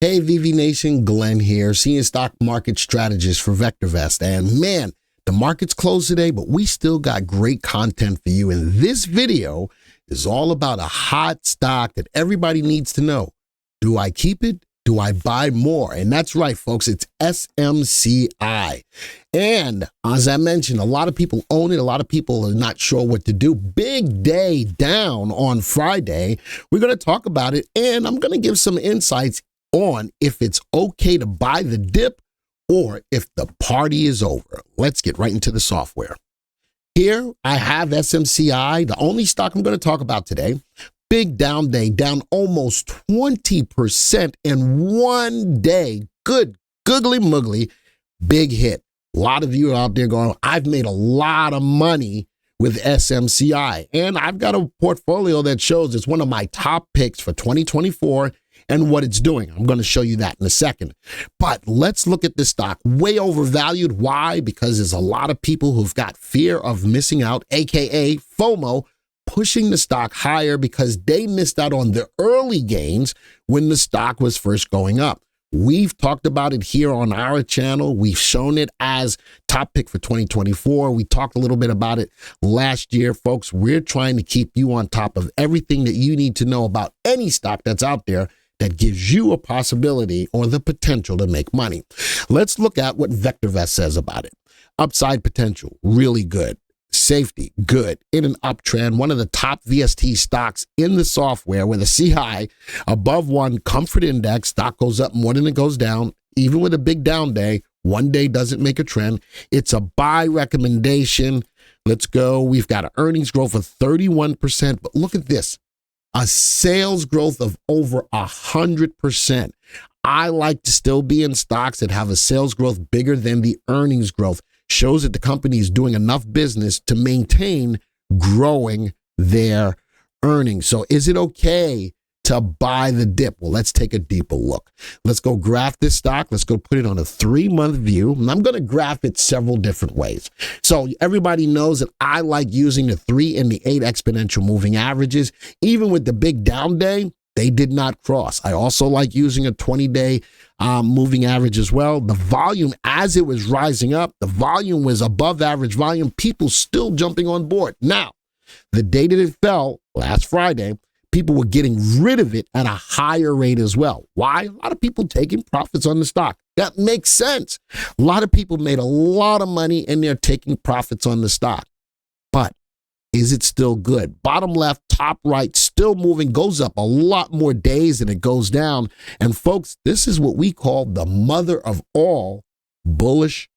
Hey, VV Nation, Glenn here, senior stock market strategist for VectorVest. And man, the market's closed today, but we still got great content for you. And this video is all about a hot stock that everybody needs to know. Do I keep it? Do I buy more? And that's right, folks, it's SMCI. And as I mentioned, a lot of people own it. A lot of people are not sure what to do. Big day down on Friday. We're going to talk about it, and I'm going to give some insights on if it's okay to buy the dip or if the party is over. Let's get right into the software. Here I have SMCI, the only stock I'm going to talk about today. Big down day, down almost 20% in one day. Good, googly muggly, big hit. A lot of you are out there going, I've made a lot of money with SMCI. And I've got a portfolio that shows it's one of my top picks for 2024 and what it's doing. I'm going to show you that in a second. But let's look at this stock. Way overvalued. Why? Because there's a lot of people who've got fear of missing out, aka FOMO, pushing the stock higher because they missed out on the early gains when the stock was first going up. We've talked about it here on our channel. We've shown it as top pick for 2024. We talked a little bit about it last year, folks. We're trying to keep you on top of everything that you need to know about any stock that's out there that gives you a possibility or the potential to make money. Let's look at what VectorVest says about it. Upside potential, really good. Safety, good. In an uptrend, one of the top VST stocks in the software with a CI above 1, comfort index, stock goes up more than it goes down. Even with a big down day, one day doesn't make a trend. It's a buy recommendation. Let's go. We've got an earnings growth of 31%, but look at this. A sales growth of over 100%. I like to still be in stocks that have a sales growth bigger than the earnings growth. Shows that the company is doing enough business to maintain growing their earnings. So is it okay to buy the dip? Well, let's take a deeper look. Let's go graph this stock. Let's go put it on a 3-month view. And I'm going to graph it several different ways. So everybody knows that I like using the 3 and the 8 exponential moving averages. Even with the big down day, they did not cross. I also like using a 20-day moving average as well. The volume, as it was rising up, the volume was above average volume. People still jumping on board. Now, the day that it fell last Friday, people were getting rid of it at a higher rate as well. Why? A lot of people taking profits on the stock. That makes sense. A lot of people made a lot of money and they're taking profits on the stock. But is it still good? Bottom left, top right, still moving, goes up a lot more days than it goes down. And folks, this is what we call the mother of all bearish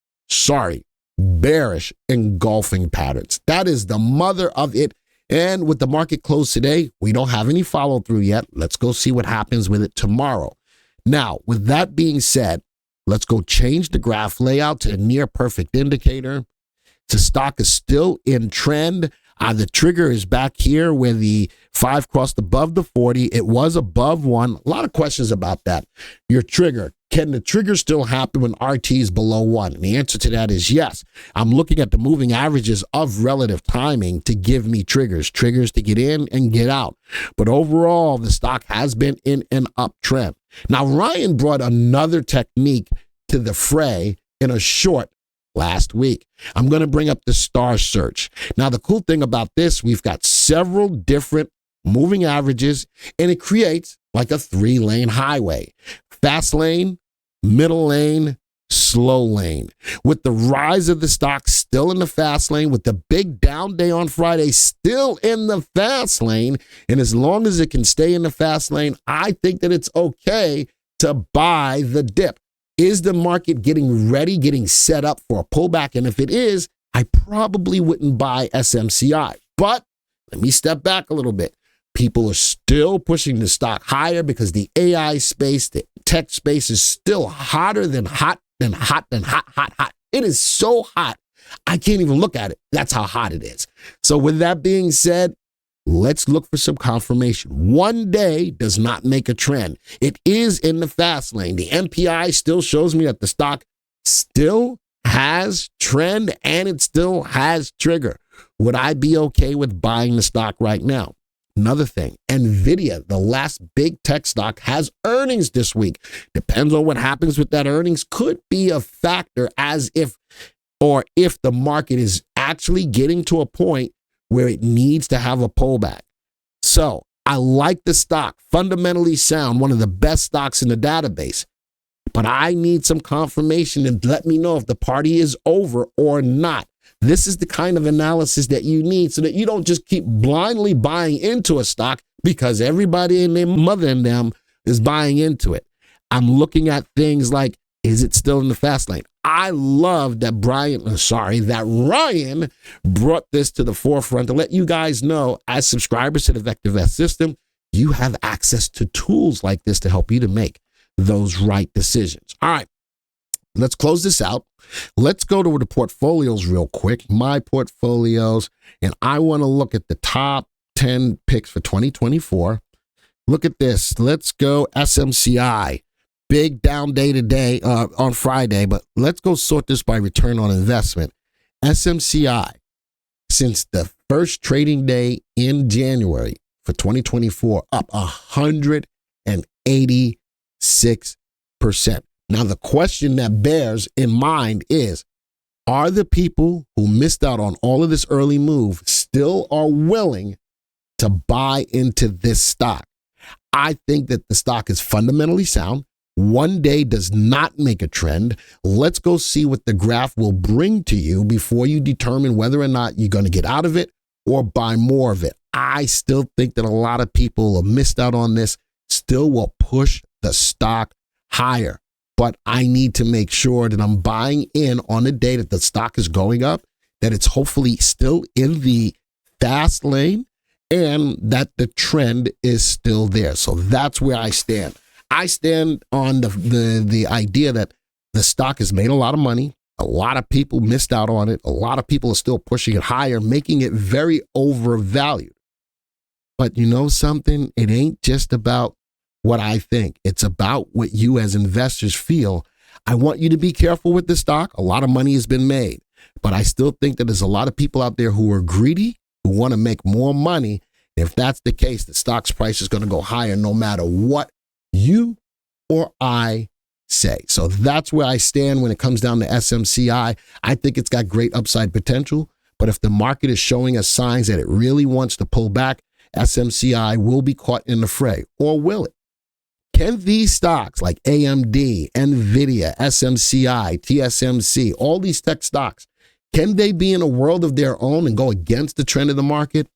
engulfing patterns. That is the mother of it. And with the market closed today, we don't have any follow through yet. Let's go see what happens with it tomorrow. Now, with that being said, let's go change the graph layout to a near perfect indicator. The stock is still in trend. The trigger is back here where the 5 crossed above the 40. It was above 1. A lot of questions about that. Your trigger. Can the trigger still happen when RT is below 1? And the answer to that is yes. I'm looking at the moving averages of relative timing to give me triggers to get in and get out. But overall, the stock has been in an uptrend. Now, Ryan brought another technique to the fray in a short last week. I'm going to bring up the star search. Now, the cool thing about this, we've got several different moving averages, and it creates like a 3-lane highway. Fast lane, middle lane, slow lane. With the rise of the stock still in the fast lane, with the big down day on Friday still in the fast lane, and as long as it can stay in the fast lane, I think that it's okay to buy the dip. Is the market getting ready, getting set up for a pullback? And if it is, I probably wouldn't buy SMCI. But let me step back a little bit. People are still pushing the stock higher because the AI space, the tech space is still hotter than hot, than hot, than hot, hot, hot. It is so hot, I can't even look at it. That's how hot it is. So with that being said, let's look for some confirmation. One day does not make a trend. It is in the fast lane. The MPI still shows me that the stock still has trend and it still has trigger. Would I be okay with buying the stock right now? Another thing, NVIDIA, the last big tech stock, has earnings this week. Depends on what happens with that earnings, could be a factor as if the market is actually getting to a point where it needs to have a pullback. So I like the stock, fundamentally sound, one of the best stocks in the database. But I need some confirmation to let me know if the party is over or not. This is the kind of analysis that you need so that you don't just keep blindly buying into a stock because everybody and their mother and them is buying into it. I'm looking at things like, is it still in the fast lane? I love that Ryan brought this to the forefront to let you guys know, as subscribers to the VectorVest system, you have access to tools like this to help you to make those right decisions. All right, let's close this out. Let's go to the portfolios real quick, my portfolios, and I want to look at the top 10 picks for 2024. Look at this. Let's go SMCI. Big down day today on Friday, but let's go sort this by return on investment. SMCI, since the first trading day in January for 2024, up 186%. Now, the question that bears in mind is, are the people who missed out on all of this early move still are willing to buy into this stock? I think that the stock is fundamentally sound. One day does not make a trend. Let's go see what the graph will bring to you before you determine whether or not you're going to get out of it or buy more of it. I still think that a lot of people have missed out on this, still will push the stock higher. But I need to make sure that I'm buying in on the day that the stock is going up, that it's hopefully still in the fast lane, and that the trend is still there. So that's where I stand. I stand on the idea that the stock has made a lot of money. A lot of people missed out on it. A lot of people are still pushing it higher, making it very overvalued. But you know something? It ain't just about what I think. It's about what you as investors feel. I want you to be careful with the stock. A lot of money has been made, but I still think that there's a lot of people out there who are greedy, who want to make more money. If that's the case, the stock's price is going to go higher no matter what you or I say. So that's where I stand when it comes down to SMCI. I think it's got great upside potential, but if the market is showing us signs that it really wants to pull back, SMCI will be caught in the fray, or will it? Can these stocks like AMD, NVIDIA, SMCI, TSMC, all these tech stocks, can they be in a world of their own and go against the trend of the market?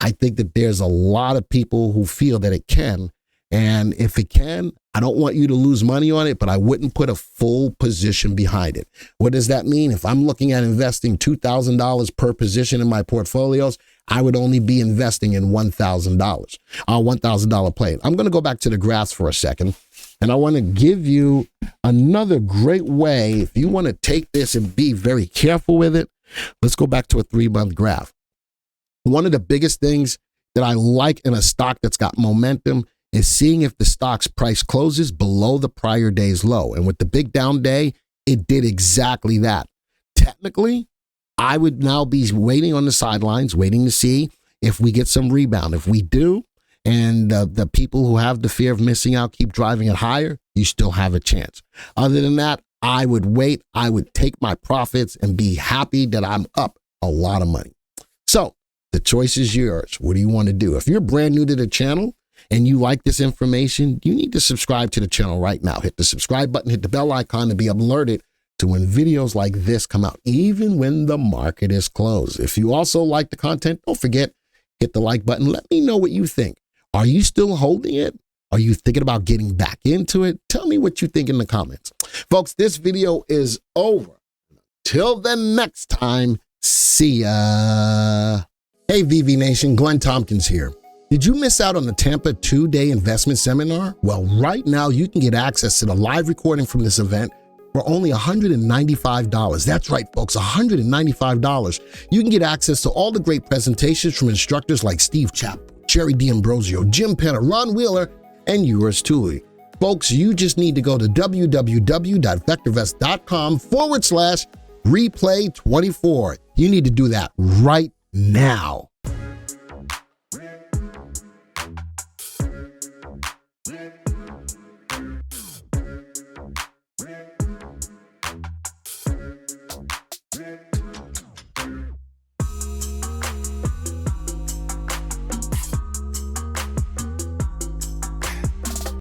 I think that there's a lot of people who feel that it can. And if it can, I don't want you to lose money on it, but I wouldn't put a full position behind it. What does that mean? If I'm looking at investing $2,000 per position in my portfolios, I would only be investing in $1,000 play. I'm going to go back to the graphs for a second, and I want to give you another great way. If you want to take this and be very careful with it, let's go back to a 3-month graph. One of the biggest things that I like in a stock that's got momentum is seeing if the stock's price closes below the prior day's low. And with the big down day, it did exactly that. Technically, I would now be waiting on the sidelines, waiting to see if we get some rebound. If we do, and the people who have the fear of missing out keep driving it higher, you still have a chance. Other than that, I would wait. I would take my profits and be happy that I'm up a lot of money. So the choice is yours. What do you want to do? If you're brand new to the channel and you like this information, you need to subscribe to the channel right now. Hit the subscribe button, hit the bell icon to be alerted to when videos like this come out, even when the market is closed. If you also like the content, don't forget, hit the like button. Let me know what you think. Are you still holding it? Are you thinking about getting back into it? Tell me what you think in the comments. Folks, this video is over. Till the next time, see ya. Hey, VV Nation, Glenn Tompkins here. Did you miss out on the Tampa 2-day investment seminar? Well, right now you can get access to the live recording from this event for only $195. That's right, folks, $195. You can get access to all the great presentations from instructors like Steve Chapp, Jerry D'Ambrosio, Jim Penner, Ron Wheeler, and yours truly. Folks, you just need to go to www.vectorvest.com/replay24. You need to do that right now.